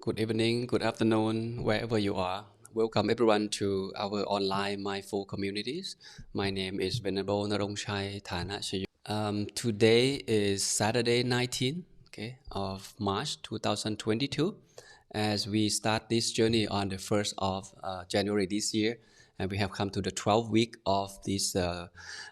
Good evening, good afternoon, wherever you are. Welcome everyone to our online mindful communities. My name is Venerable Narongchai Thana Shayo. Today is Saturday 19th of March 2022 as we start this journey on the 1st of January this year. And we have come to the 12th week of this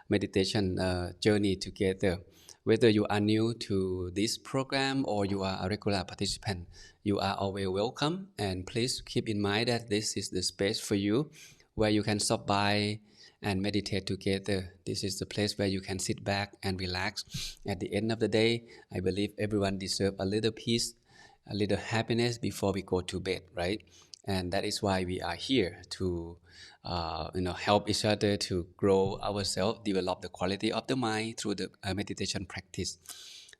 meditation journey together. Whether you are new to this program or you are a regular participant, you are always welcome. And please keep in mind that this is the space for you where you can stop by and meditate together. This is the place where you can sit back and relax. At the end of the day, I believe everyone deserves a little peace, a little happiness before we go to bed, right? And that is why we are here to help each other to grow ourselves, develop the quality of the mind through the meditation practice.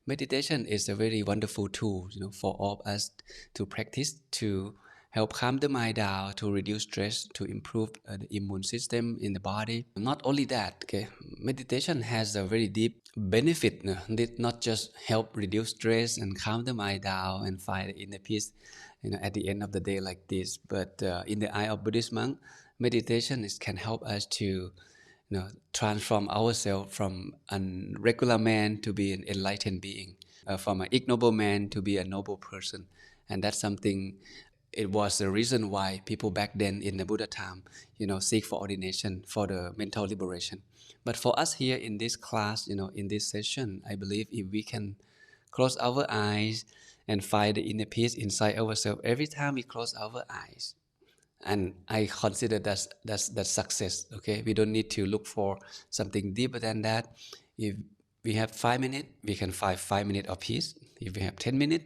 Meditation is a very wonderful tool, for all of us to practice to help calm the mind down, to reduce stress, to improve the immune system in the body. Not only that, meditation has a very deep benefit. It not just help reduce stress and calm the mind down and find inner peace, at the end of the day like this. But in the eye of Buddhist monk, meditation can help us to transform ourselves from a regular man to be an enlightened being, from an ignoble man to be a noble person. And that's something, it was the reason why people back then in the Buddha time, seek for ordination, for the mental liberation. But for us here in this class, in this session, I believe if we can close our eyes and find the inner peace inside ourselves every time we close our eyes, and I consider that's success. Okay, we don't need to look for something deeper than that. If we have 5 minutes, we can find 5 minutes of peace. If we have 10 minutes,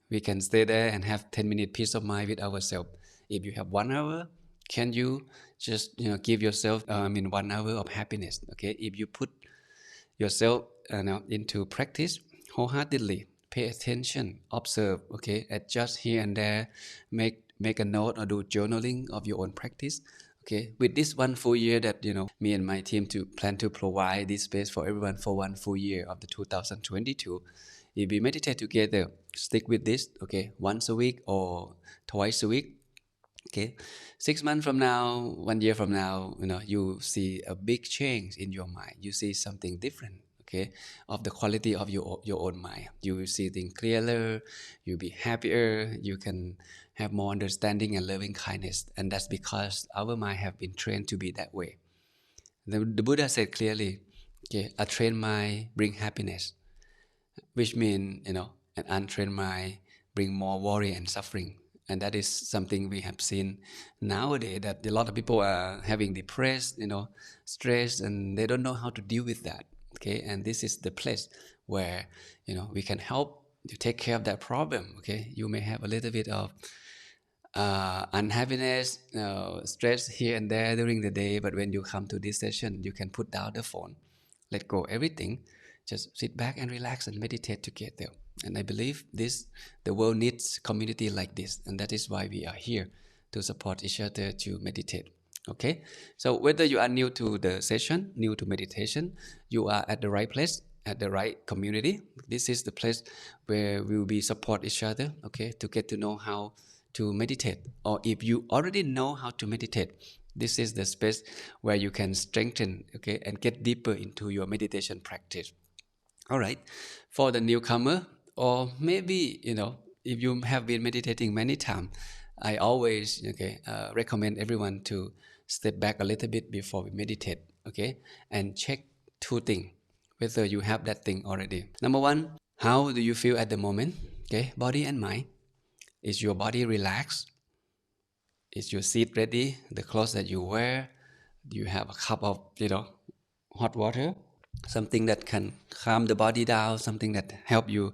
we can stay there and have 10 minutes peace of mind with ourselves. If you have 1 hour, can you just give yourself 1 hour of happiness? Okay, if you put yourself into practice wholeheartedly, pay attention, observe, okay, adjust here and there, make a note or do journaling of your own practice. Okay, with this 1 full year that me and my team to plan to provide this space for everyone for 1 full year of the 2022. If we meditate together, stick with this, okay, once a week or twice a week. Okay, 6 months from now, 1 year from now, you see a big change in your mind. You see something different, okay, of the quality of your own mind. You will see things clearer. You'll be happier. You can have more understanding and loving kindness, and that's because our mind have been trained to be that way. The Buddha said clearly, okay, a trained mind bring happiness, which means an untrained mind bring more worry and suffering. And that is something we have seen nowadays, that a lot of people are having depressed, stress, and they don't know how to deal with that. Okay, and this is the place where we can help to take care of that problem. Okay, you may have a little bit of unhappiness, stress here and there during the day, but when you come to this session, you can put down the phone, let go everything, just sit back and relax and meditate together. And I believe the world needs community like this, and that is why we are here to support each other to meditate. Okay, so whether you are new to the session, new to meditation, you are at the right place, at the right community. This is the place where we will be support each other, okay, to get to know how to meditate. Or if you already know how to meditate, this is the space where you can strengthen, okay, and get deeper into your meditation practice. All right, for the newcomer, or maybe if you have been meditating many times, I always recommend everyone to step back a little bit before we meditate, okay, and check 2 things whether you have that thing already. Number one, how do you feel at the moment? Okay, body and mind. Is your body relaxed? Is your seat ready? The clothes that you wear? Do you have a cup of hot water? Something that can calm the body down, something that help you,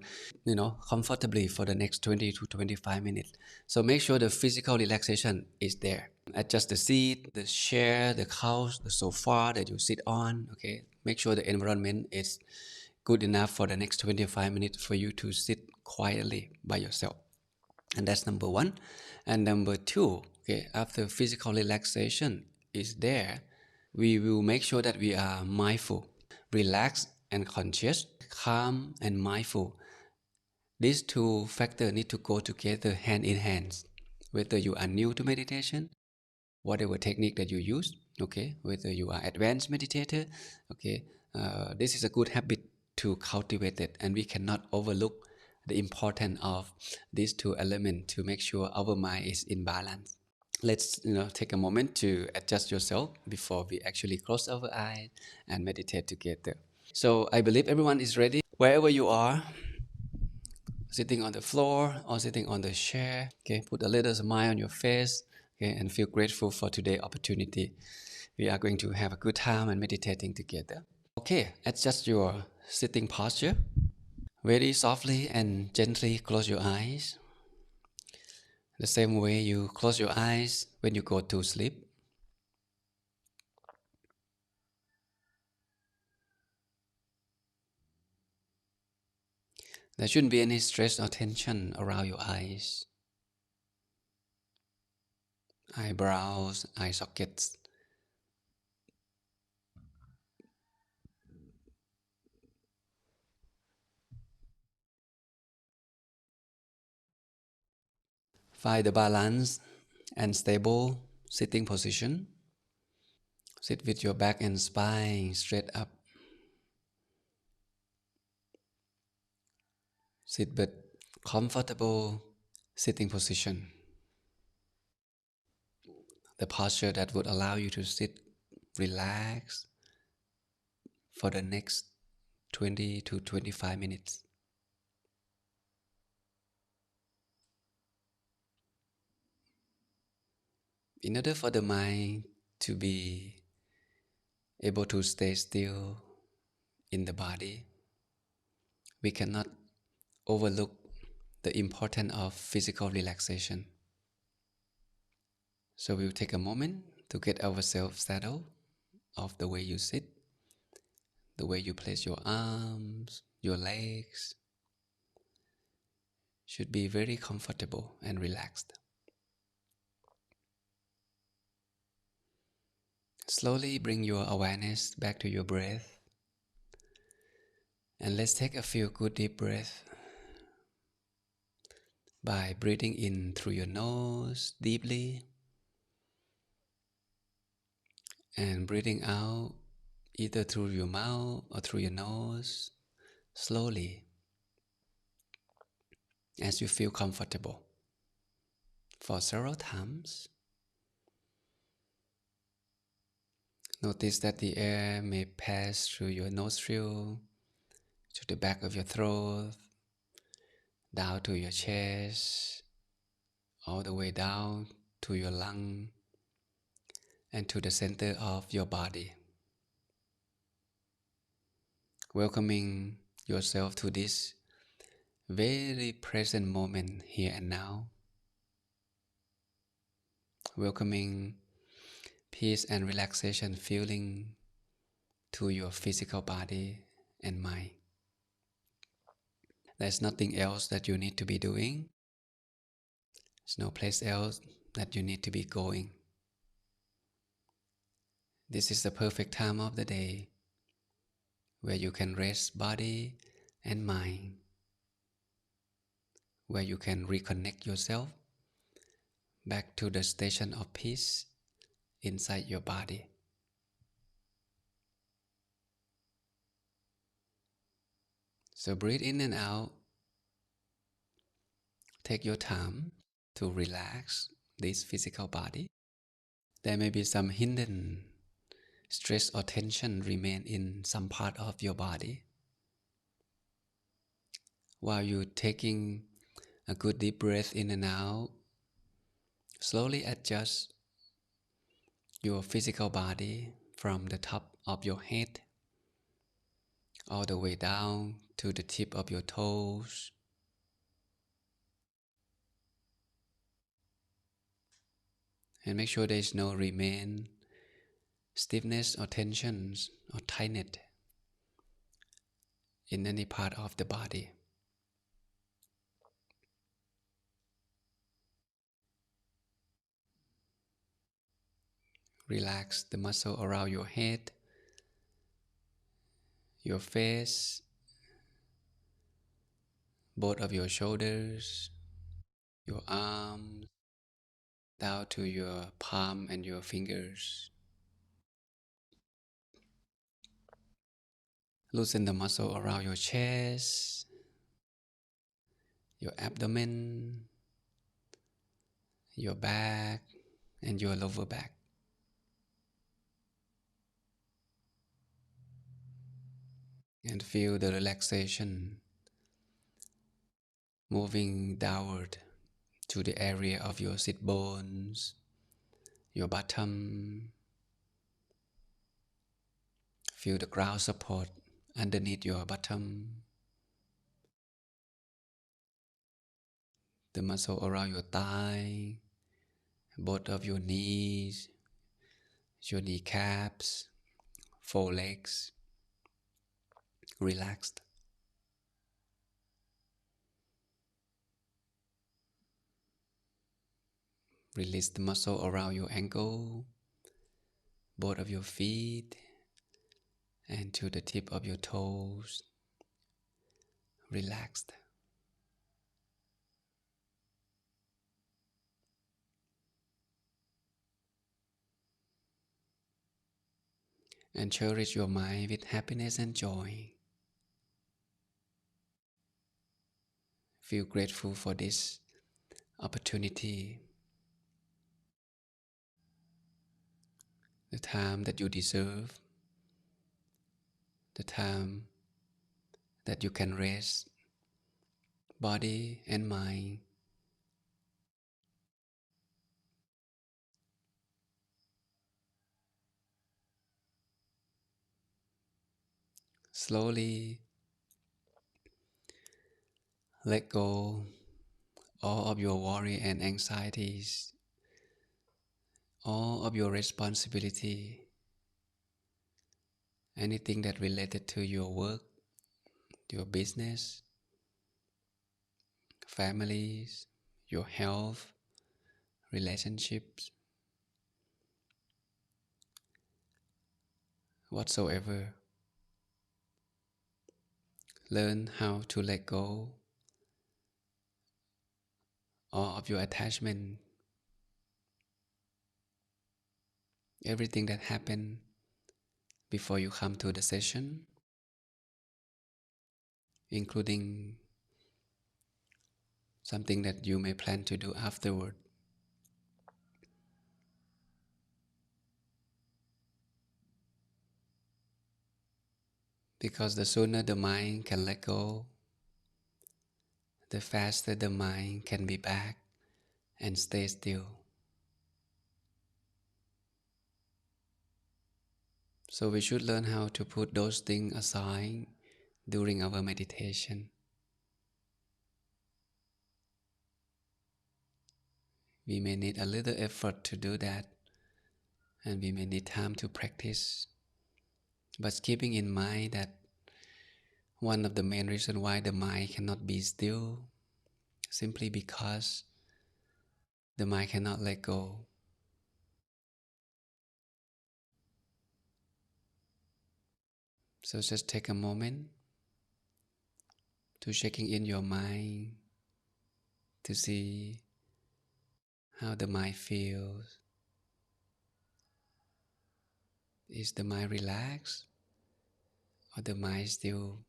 comfortably for the next 20 to 25 minutes. So make sure the physical relaxation is there. Adjust the seat, the chair, the couch, the sofa that you sit on. Okay, make sure the environment is good enough for the next 25 minutes for you to sit quietly by yourself. And that's number one. And number two, okay, after physical relaxation is there, we will make sure that we are mindful, relaxed and conscious, calm and mindful These two factors need to go together hand in hand. Whether you are new to meditation, whatever technique that you use, okay, whether you are advanced meditator, okay, this is a good habit to cultivate it, and we cannot overlook the importance of these two elements to make sure our mind is in balance. Let's take a moment to adjust yourself before we actually close our eyes and meditate together. So I believe everyone is ready. Wherever you are, sitting on the floor or sitting on the chair, okay, put a little smile on your face, okay, and feel grateful for today's opportunity. We are going to have a good time and meditating together. Okay, adjust your sitting posture. Very softly and gently close your eyes. The same way you close your eyes when you go to sleep. There shouldn't be any stress or tension around your eyes, eyebrows, eye sockets. Find the balance and stable sitting position. Sit with your back and spine straight up. Sit with comfortable sitting position. The posture that would allow you to sit relaxed for the next 20 to 25 minutes. In order for the mind to be able to stay still in the body, we cannot overlook the importance of physical relaxation. So we'll take a moment to get ourselves settled of the way you sit, the way you place your arms, your legs should be very comfortable and relaxed. Slowly bring your awareness back to your breath, and let's take a few good deep breaths by breathing in through your nose deeply and breathing out either through your mouth or through your nose slowly as you feel comfortable. For several times, notice that the air may pass through your nostril to the back of your throat, down to your chest, all the way down to your lung and to the center of your body. Welcoming yourself to this very present moment here and now. Welcoming peace and relaxation feeling to your physical body and mind. There's nothing else that you need to be doing. There's no place else that you need to be going. This is the perfect time of the day where you can rest body and mind, where you can reconnect yourself back to the station of peace inside your body. So breathe in and out. Take your time to relax this physical body. There may be some hidden stress or tension remain in some part of your body. While you're taking a good deep breath in and out, slowly adjust your physical body from the top of your head all the way down to the tip of your toes. And make sure there is no remain stiffness or tensions or tightness in any part of the body. Relax the muscle around your head, your face, both of your shoulders, your arms, down to your palm and your fingers. Loosen the muscle around your chest, your abdomen, your back, and your lower back. And feel the relaxation moving downward to the area of your sit bones, your bottom. Feel the ground support underneath your bottom, the muscle around your thigh, both of your knees, your kneecaps, forelegs, relaxed. Release the muscle around your ankle, both of your feet, and to the tip of your toes, relaxed. And cherish your mind with happiness and joy. Feel grateful for this opportunity, the time that you deserve, the time that you can rest body and mind. Slowly let go all of your worry and anxieties, all of your responsibility, anything that related to your work, your business, families, your health, relationships, whatsoever. Learn how to let go all of your attachment, everything that happened before you come to the session, including something that you may plan to do afterward. Because the sooner the mind can let go, the faster the mind can be back and stay still. So we should learn how to put those things aside during our meditation. We may need a little effort to do that, and we may need time to practice. But keeping in mind that one of the main reasons why the mind cannot be still, simply because the mind cannot let go. So just take a moment to checking in your mind to see how the mind feels. Is the mind relaxed, or the mind still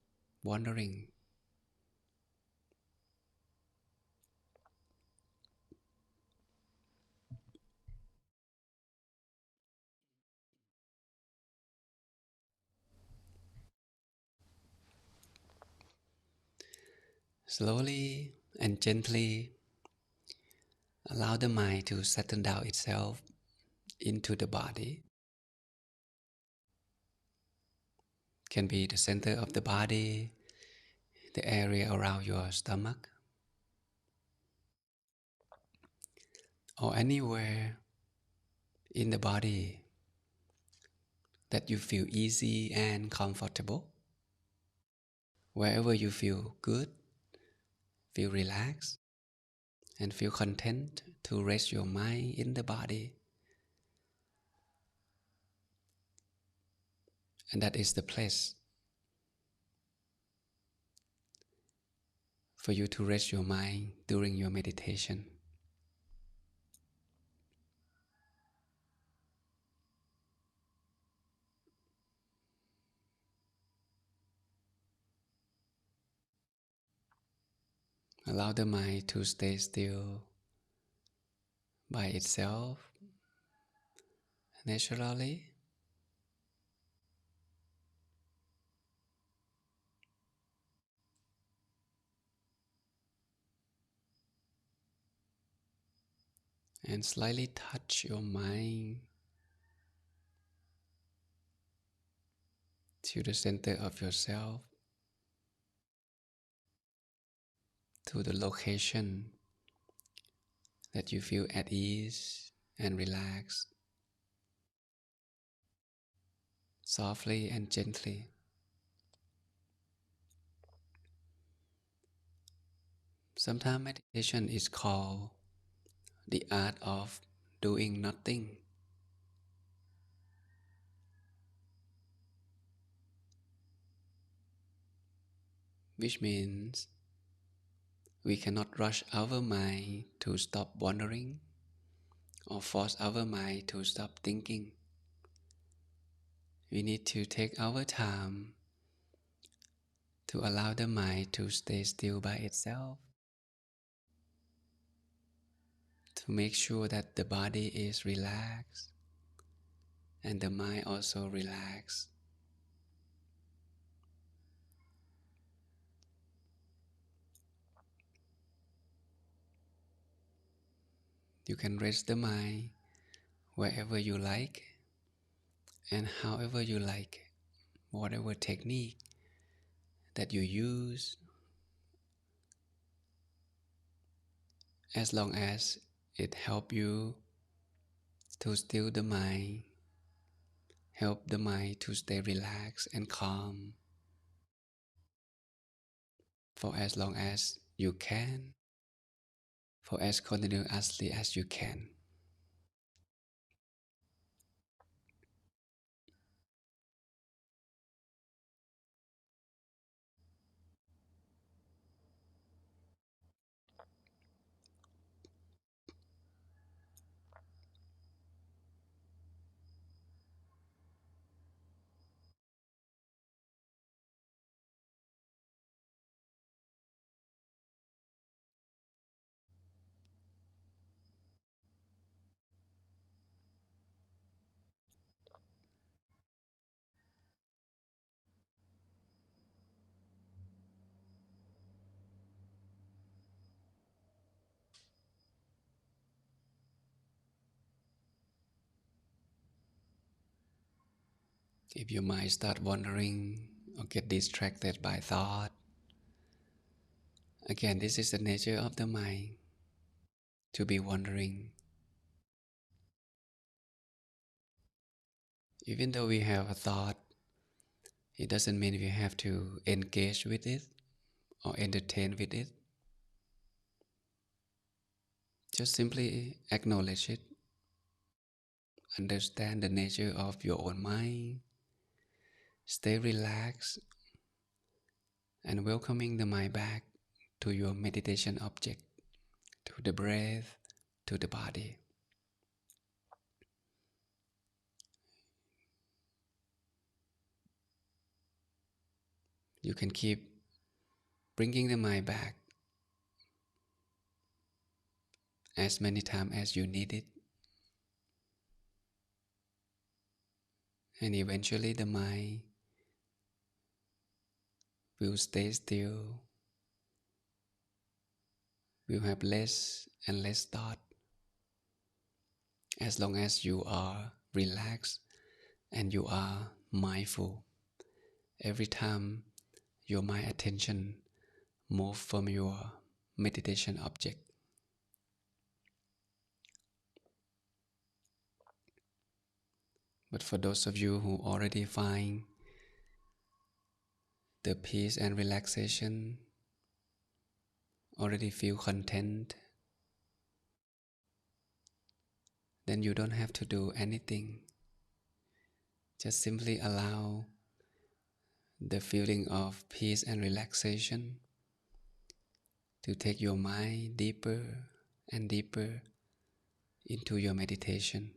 wandering? Slowly and gently allow the mind to settle down itself into the body. Can be the center of the body, the area around your stomach, or anywhere in the body that you feel easy and comfortable. Wherever you feel good, feel relaxed, and feel content to rest your mind in the body. And that is the place for you to rest your mind during your meditation. Allow the mind to stay still by itself naturally. And slightly touch your mind to the center of yourself, to the location that you feel at ease and relaxed, softly and gently. Sometimes meditation is called the art of doing nothing, which means we cannot rush our mind to stop wandering or force our mind to stop thinking. We need to take our time to allow the mind to stay still by itself, to make sure that the body is relaxed and the mind also relaxed. You can rest the mind wherever you like and however you like, whatever technique that you use, as long as it helps you to still the mind, help the mind to stay relaxed and calm for as long as you can, for as continuously as you can. If your mind start wandering or get distracted by thought, again, this is the nature of the mind to be wandering. Even though we have a thought, it doesn't mean we have to engage with it or entertain with it. Just simply acknowledge it, understand the nature of your own mind, stay relaxed, and welcoming the mind back to your meditation object, to the breath, to the body. You can keep bringing the mind back as many times as you need it, and eventually the mind will stay still, will have less and less thought as long as you are relaxed and you are mindful. Every time your mind attention move from your meditation object. But for those of you who already find the peace and relaxation, already feel content, then you don't have to do anything. Just simply allow the feeling of peace and relaxation to take your mind deeper and deeper into your meditation.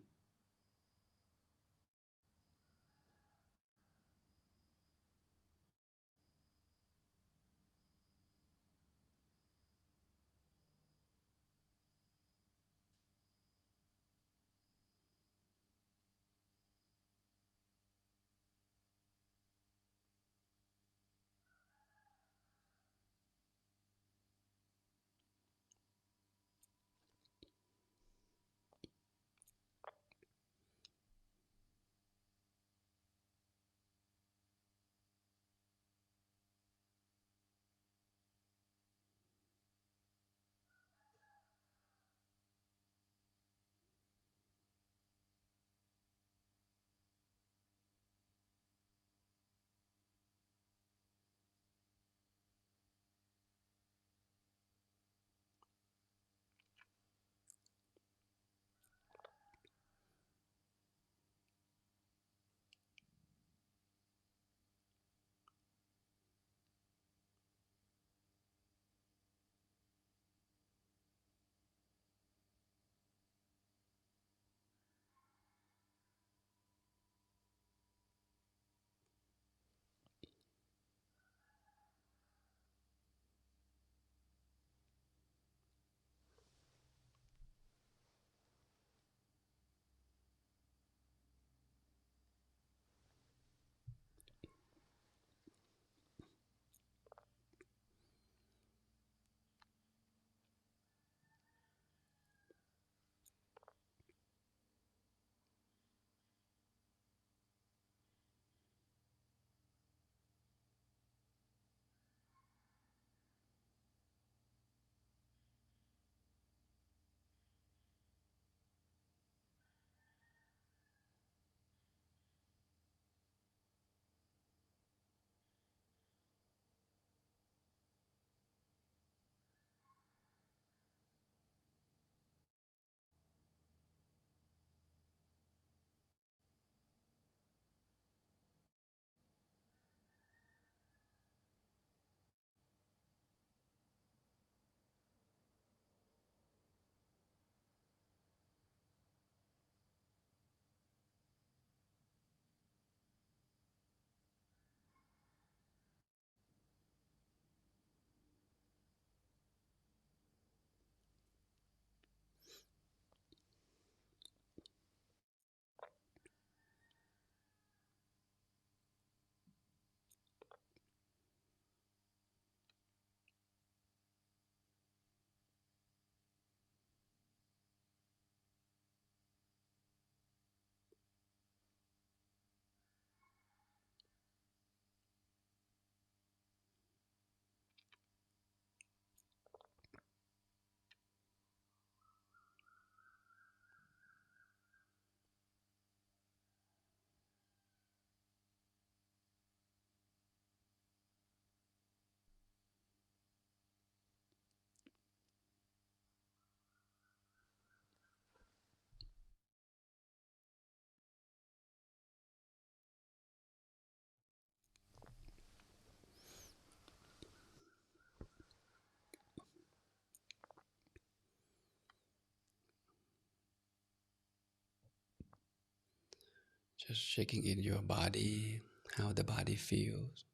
Just checking in your body, how the body feels,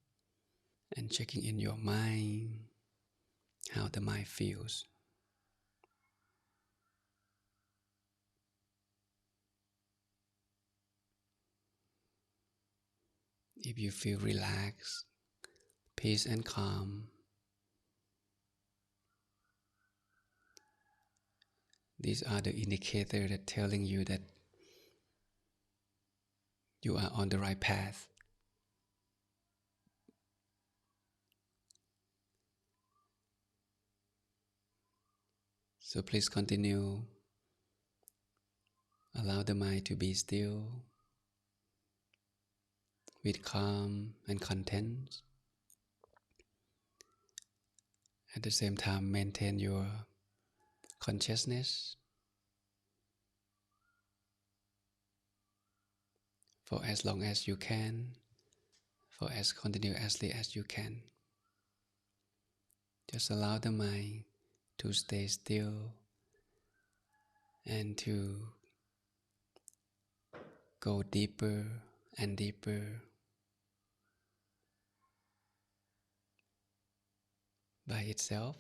and checking in your mind, how the mind feels. If you feel relaxed, peace and calm, these are the indicators that telling you that you are on the right path. So please continue. Allow the mind to be still, with calm and content. At the same time, maintain your consciousness for as long as you can, for as continuously as you can. Just allow the mind to stay still and to go deeper and deeper by itself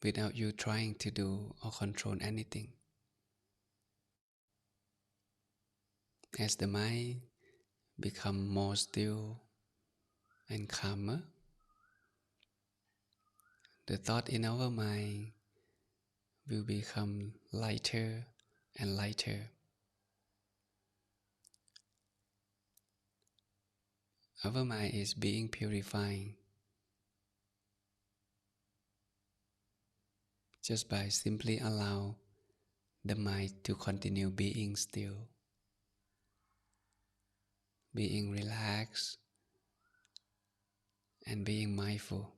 without you trying to do or control anything. As the mind becomes more still and calmer, the thought in our mind will become lighter and lighter. Our mind is being purified just by simply allow the mind to continue being still, being relaxed, and being mindful.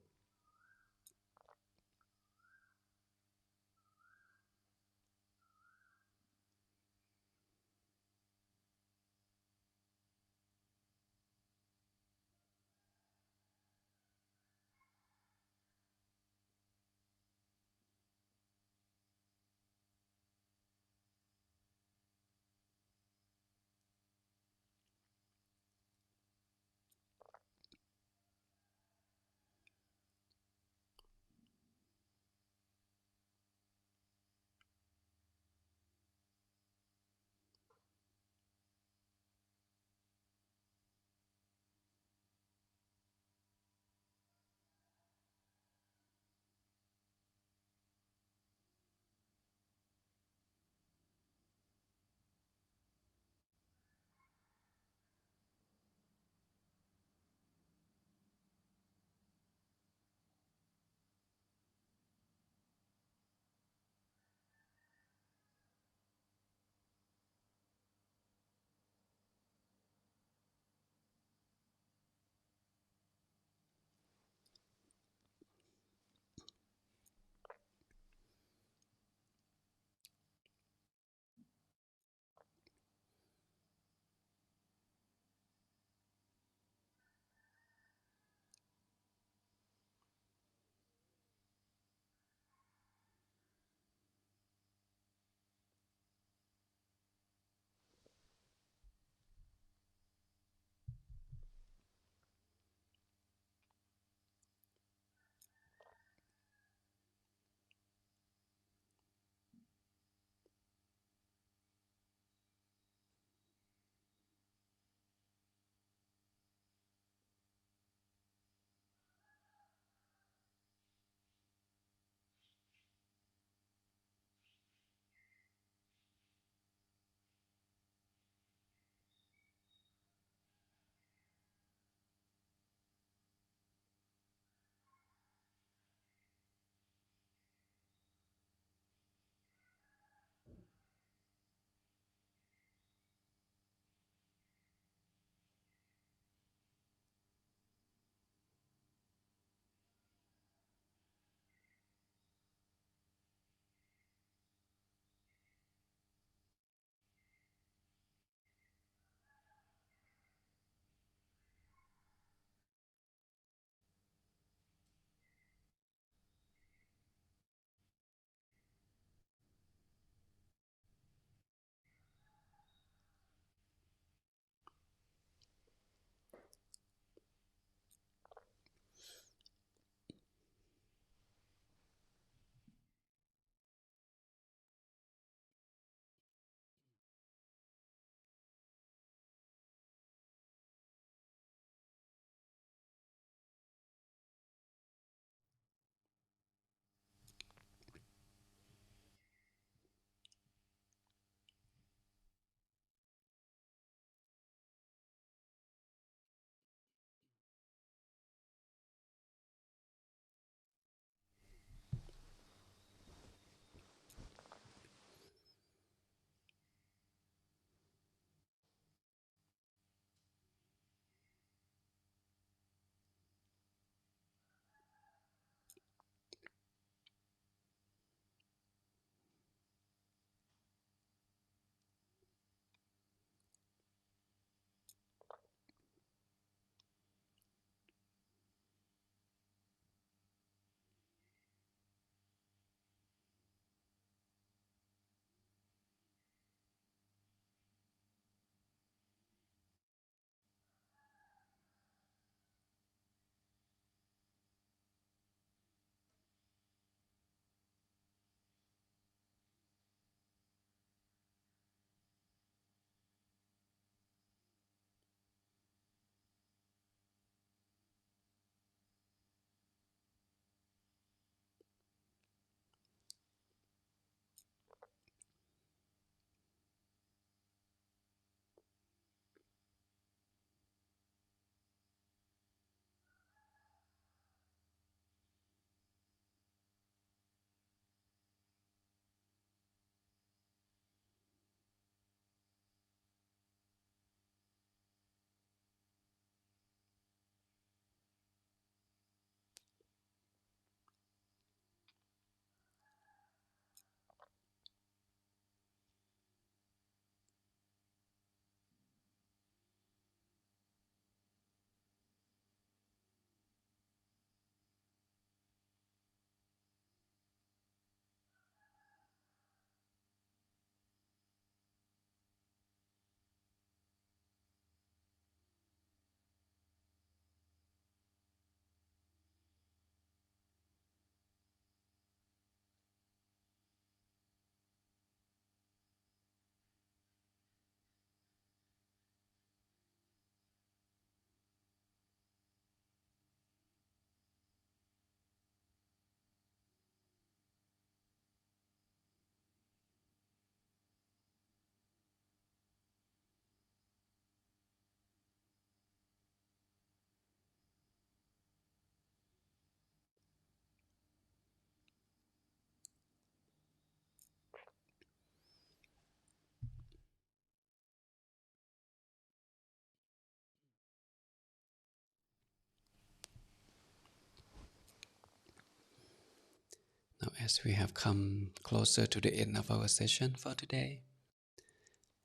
As we have come closer to the end of our session for today,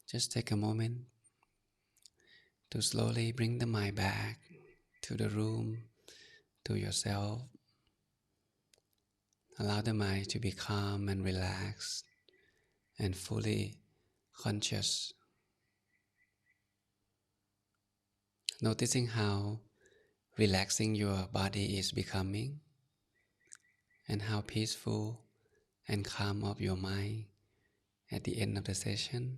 just take a moment to slowly bring the mind back to the room, to yourself. Allow the mind to be calm and relaxed and fully conscious. Noticing how relaxing your body is becoming and how peaceful and calm of your mind at the end of the session.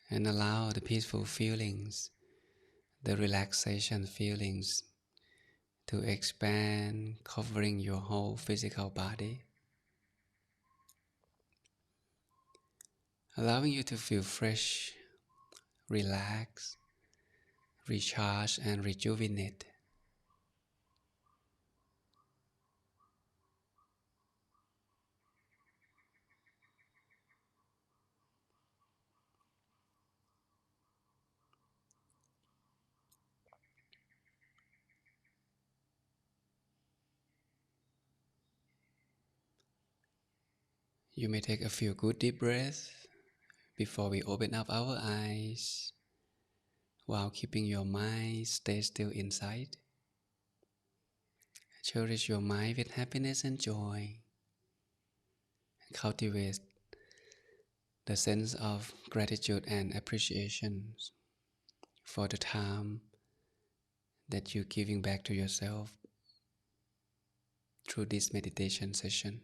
And allow the peaceful feelings, the relaxation feelings to expand, covering your whole physical body, allowing you to feel fresh, relaxed, recharged, and rejuvenate. You may take a few good deep breaths before we open up our eyes, while keeping your mind stay still inside. Cherish your mind with happiness and joy. Cultivate the sense of gratitude and appreciation for the time that you're giving back to yourself through this meditation session.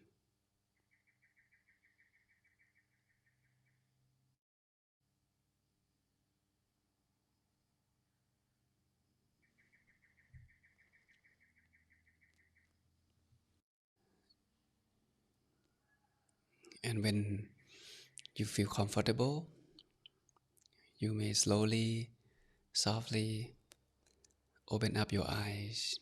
And when you feel comfortable, you may slowly, softly open up your eyes.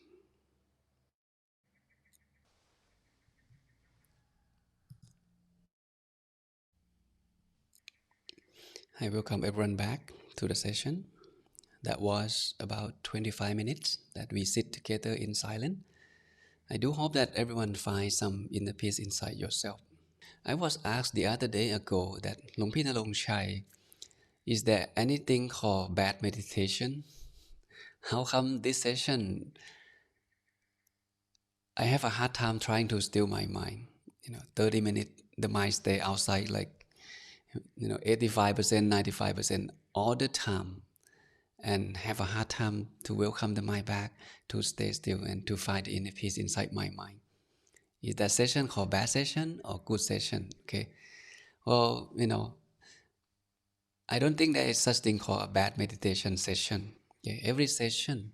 I welcome everyone back to the session. That was about 25 minutes that we sit together in silence. I do hope that everyone finds some inner peace inside yourself. I was asked the other day ago that Luang Pi Narong Chai, is there anything called bad meditation? How come this session I have a hard time trying to still my mind? 30 minutes the mind stay outside like 85%, 95% all the time, and have a hard time to welcome the mind back to stay still and to find the inner peace inside my mind. Is that session called bad session or good session? Okay. Well, I don't think there is such thing called a bad meditation session. Okay? Every session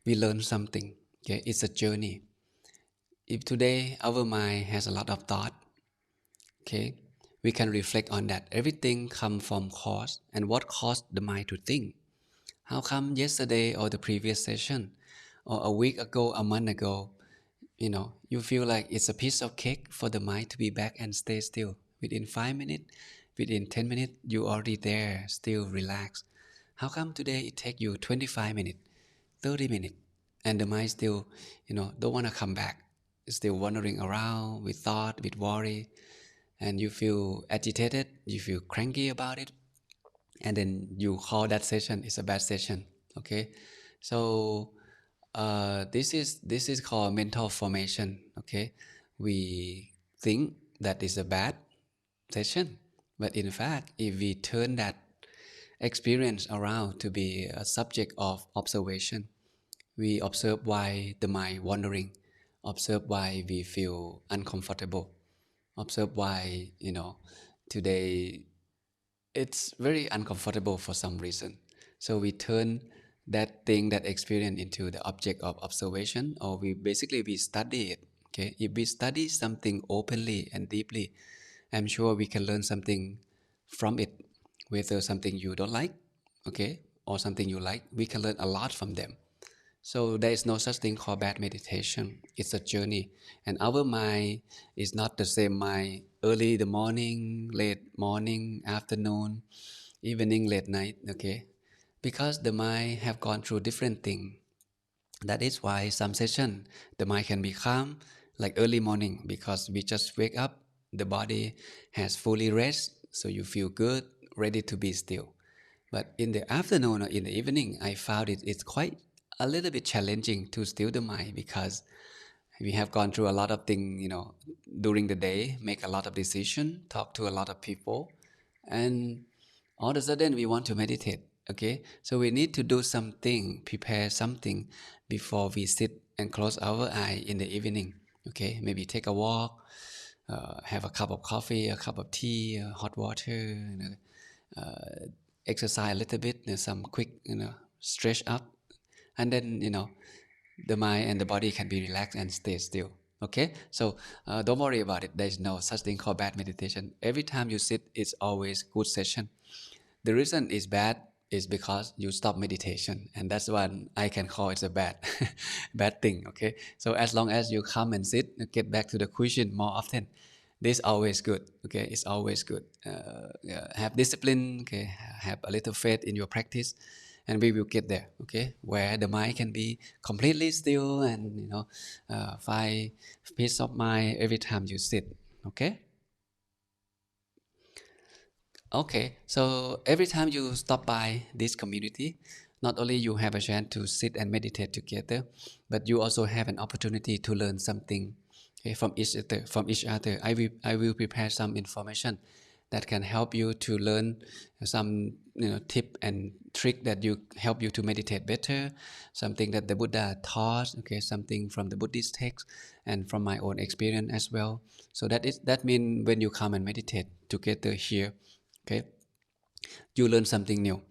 we learn something. Okay? It's a journey. If today our mind has a lot of thought, okay, we can reflect on that. Everything comes from cause, and what caused the mind to think. How come yesterday or the previous session or a week ago, a month ago, you feel like it's a piece of cake for the mind to be back and stay still. Within 5 minutes, within 10 minutes, you already there, still relaxed. How come today it take you 25 minutes, 30 minutes, and the mind still, don't want to come back? It's still wandering around with thought, with worry, and you feel agitated, you feel cranky about it, and then you call that session is a bad session. Okay, so this is called mental formation. Okay, we think that is a bad session, but in fact, if we turn that experience around to be a subject of observation, we observe why the mind wandering, observe why we feel uncomfortable, observe why today it's very uncomfortable for some reason. So we turn that thing, that experience into the object of observation, or we study it. Okay, if we study something openly and deeply, I'm sure we can learn something from it. Whether something you don't like, okay, or something you like, we can learn a lot from them. So there is no such thing called bad meditation. It's a journey. And our mind is not the same mind early the morning, late morning, afternoon, evening, late night, okay? Because the mind have gone through different things. That is why some session the mind can be calm, like early morning, because we just wake up, the body has fully rest, so you feel good, ready to be still. But in the afternoon or in the evening, I found it's quite a little bit challenging to still the mind, because we have gone through a lot of things, during the day, make a lot of decision, talk to a lot of people, and all of a sudden we want to meditate. Okay, so we need to do something, prepare something before we sit and close our eye in the evening. Okay, maybe take a walk, have a cup of coffee, a cup of tea, hot water, exercise a little bit, some quick, stretch up, and then the mind and the body can be relaxed and stay still. Okay, so don't worry about it. There's no such thing called bad meditation. Every time you sit, it's always good session. The reason it's bad is because you stop meditation, and that's one I can call it a bad bad thing. Okay, so as long as you come and sit, get back to the question more often, this is always good. Okay, it's always good. Yeah, have discipline. Okay, have a little faith in your practice, and we will get there. Okay, where the mind can be completely still, and find peace of mind every time you sit. Okay. Okay, so every time you stop by this community, not only you have a chance to sit and meditate together, but you also have an opportunity to learn something, okay, from each other. I will prepare some information that can help you to learn some tip and trick that you help you to meditate better. Something that the Buddha taught. Okay, something from the Buddhist text and from my own experience as well. So that means when you come and meditate together here. Okay, you learn something new,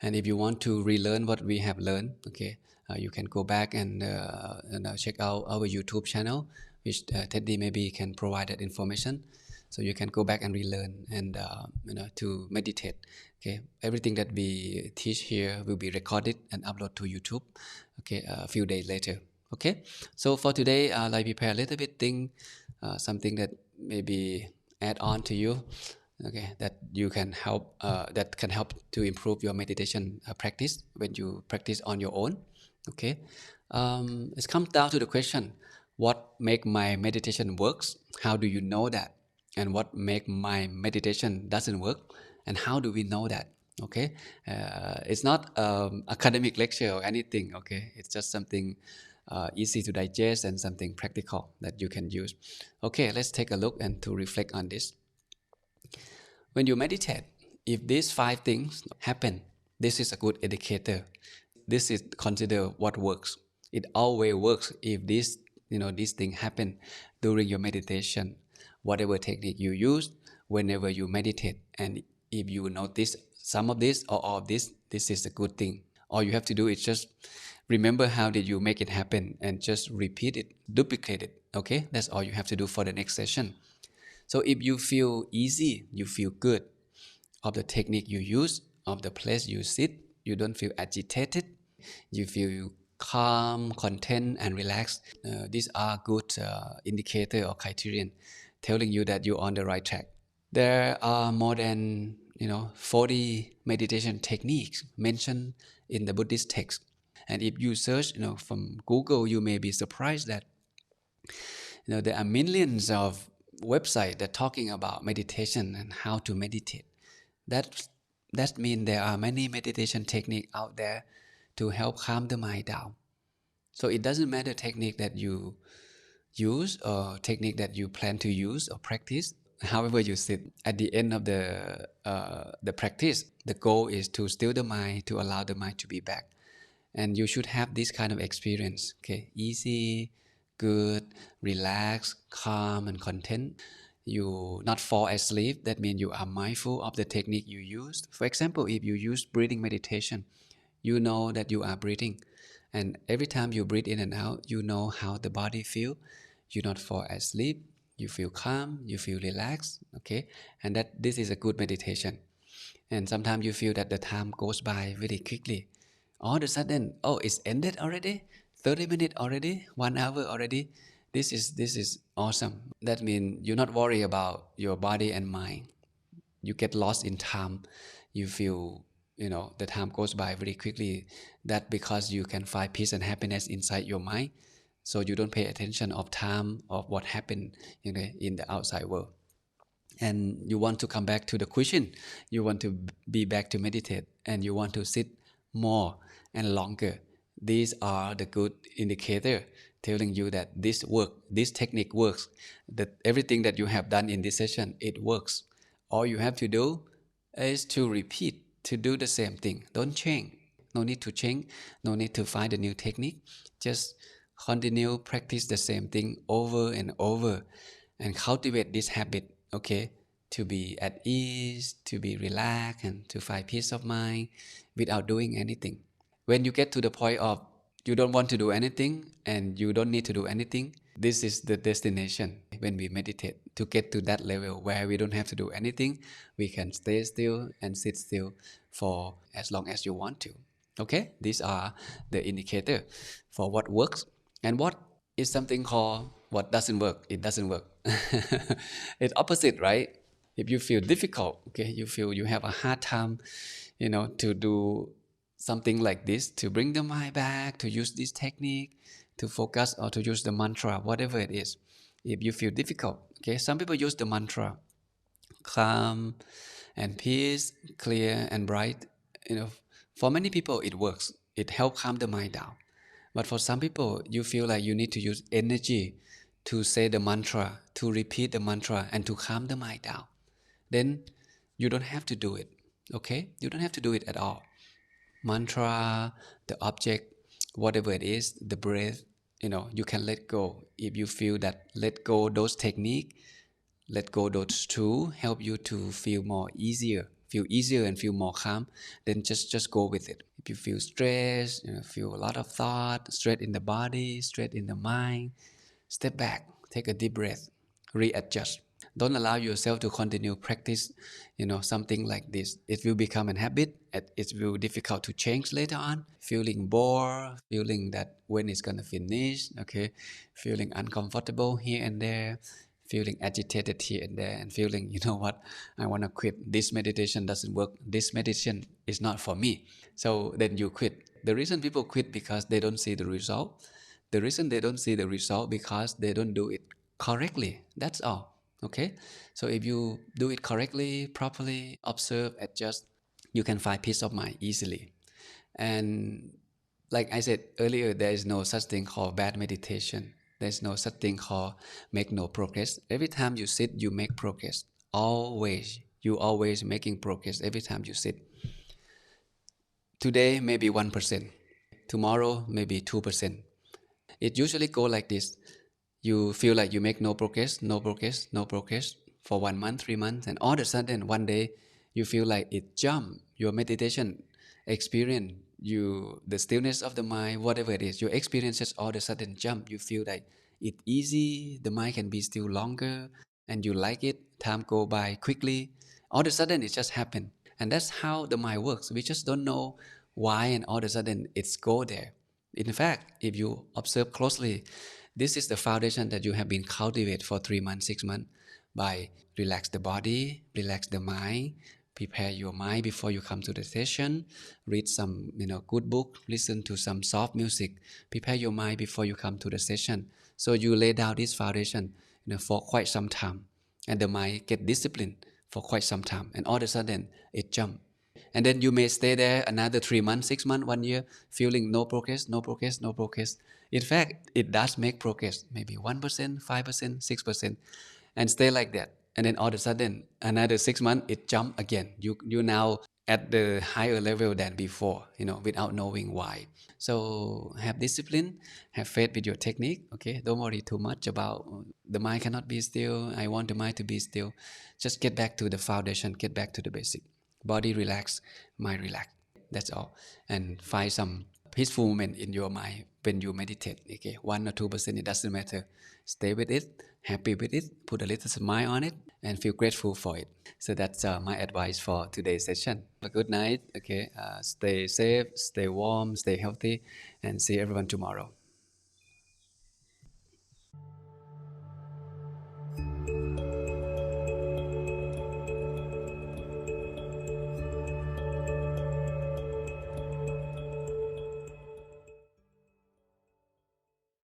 and if you want to relearn what we have learned, okay, you can go back and check out our YouTube channel, which Teddy maybe can provide that information, so you can go back and relearn and to meditate. Okay, everything that we teach here will be recorded and uploaded to YouTube, okay, a few days later. Okay, so for today, I prepare a little bit thing, something that maybe add on to you, okay, that you can help that can help to improve your meditation practice when you practice on your own. Okay, it comes down to the question, what make my meditation works? How do you know that? And what make my meditation doesn't work? And how do we know that? Okay, it's not academic lecture or anything. Okay, it's just something easy to digest and something practical that you can use. Okay, let's take a look and to reflect on this. When you meditate, if these five things happen, this is a good indicator. This is considered what works. It always works if these things happen during your meditation, whatever technique you use, whenever you meditate. And if you notice some of this or all of this is a good thing. All you have to do is just remember how did you make it happen and just repeat it, duplicate it. Okay, that's all you have to do for the next session. So if you feel easy, you feel good of the technique you use, of the place you sit, you don't feel agitated, you feel calm, content, and relaxed. These are good indicator or criterion telling you that you're on the right track. There are more than 40 meditation techniques mentioned in the Buddhist text. And if you search from Google, you may be surprised that there are millions of websites that talking about meditation and how to meditate. That that means there are many meditation techniques out there to help calm the mind down. So it doesn't matter technique that you use or technique that you plan to use or practice. However you sit, at the end of the practice, the goal is to still the mind, to allow the mind to be back. And you should have this kind of experience. Okay, easy, good, relaxed, calm, and content. You not fall asleep. That means you are mindful of the technique you used. For example, if you use breathing meditation, you know that you are breathing, and every time you breathe in and out, you know how the body feel. You not fall asleep. You feel calm. You feel relaxed. Okay, and that this is a good meditation. And sometimes you feel that the time goes by very quickly. All of a sudden, oh, it's ended already. 30 minutes already. 1 hour already. This is awesome. That means you're not worried about your body and mind. You get lost in time. You feel the time goes by very quickly. That because you can find peace and happiness inside your mind, so you don't pay attention of time of what happened in the outside world. And you want to come back to the question, you want to be back to meditate, and you want to sit more and longer. These are the good indicator telling you that this technique works, that everything that you have done in this session, it works. All you have to do is to repeat, to do the same thing. Don't change. No need to change. No need to find a new technique. Just continue practice the same thing over and over, and cultivate this habit. Okay, to be at ease, to be relaxed, and to find peace of mind without doing anything. When you get to the point of you don't want to do anything and you don't need to do anything, this is the destination when we meditate. To get to that level where we don't have to do anything, we can stay still and sit still for as long as you want to. Okay, these are the indicator for what works and what is something called what doesn't work. It doesn't work. It's opposite, right? If you feel difficult, okay, you feel you have a hard time, to do something like this, to bring the mind back, to use this technique, to focus or to use the mantra, whatever it is. If you feel difficult, okay, some people use the mantra, calm and peace, clear and bright. For many people it works. It helps calm the mind down. But for some people, you feel like you need to use energy to say the mantra, to repeat the mantra, and to calm the mind down. Then you don't have to do it. Okay, you don't have to do it at all. Mantra, the object, whatever it is, the breath, you can let go. If you feel that let go those technique, let go those tools help you to feel easier and feel more calm, then just go with it. If you feel stress, feel a lot of thought, stress in the body, stress in the mind, step back, take a deep breath, readjust. Don't allow yourself to continue practice, something like this. It will become a habit. It will be difficult to change later on. Feeling bored, feeling that when it's gonna finish, okay, feeling uncomfortable here and there, feeling agitated here and there, and feeling, what, I wanna quit. This meditation doesn't work. This meditation is not for me. So then you quit. The reason people quit because they don't see the result. The reason they don't see the result because they don't do it correctly. That's all. Okay, so if you do it correctly, properly, observe, adjust, you can find peace of mind easily. And like I said earlier, there is no such thing called bad meditation. There's no such thing called make no progress. Every time you sit, you make progress. You always making progress every time you sit. Today maybe 1%, tomorrow maybe 2%. It usually go like this. You feel like you make no progress for 1 month, 3 months, and all of a sudden one day you feel like it jump. Your meditation experience, the stillness of the mind, whatever it is, your experiences all of a sudden jump. You feel like it easy, the mind can be still longer, and you like it. Time go by quickly. All of a sudden it just happened, and that's how the mind works. We just don't know why, and all of a sudden it's go there. In fact, if you observe closely, this is the foundation that you have been cultivated for 3 months, 6 months by relax the body, relax the mind, prepare your mind before you come to the session, read some good book, listen to some soft music, prepare your mind before you come to the session. So you lay down this foundation for quite some time, and the mind get disciplined for quite some time, and all of a sudden it jump. And then you may stay there another 3 months, 6 months, 1 year, feeling no progress. In fact, it does make progress, maybe 1%, 5%, 6%, and stay like that. And then all of a sudden, another 6 months, it jump again. You now at the higher level than before, without knowing why. So have discipline, have faith with your technique. Okay, don't worry too much about the mind cannot be still. I want the mind to be still. Just get back to the foundation, get back to the basic. Body relax, mind relax. That's all. And find some peaceful moment in your mind when you meditate. Okay, 1 or 2%, it doesn't matter. Stay with it, happy with it, put a little smile on it, and feel grateful for it. So that's my advice for today's session. A good night. Okay, stay safe, stay warm, stay healthy, and see everyone tomorrow.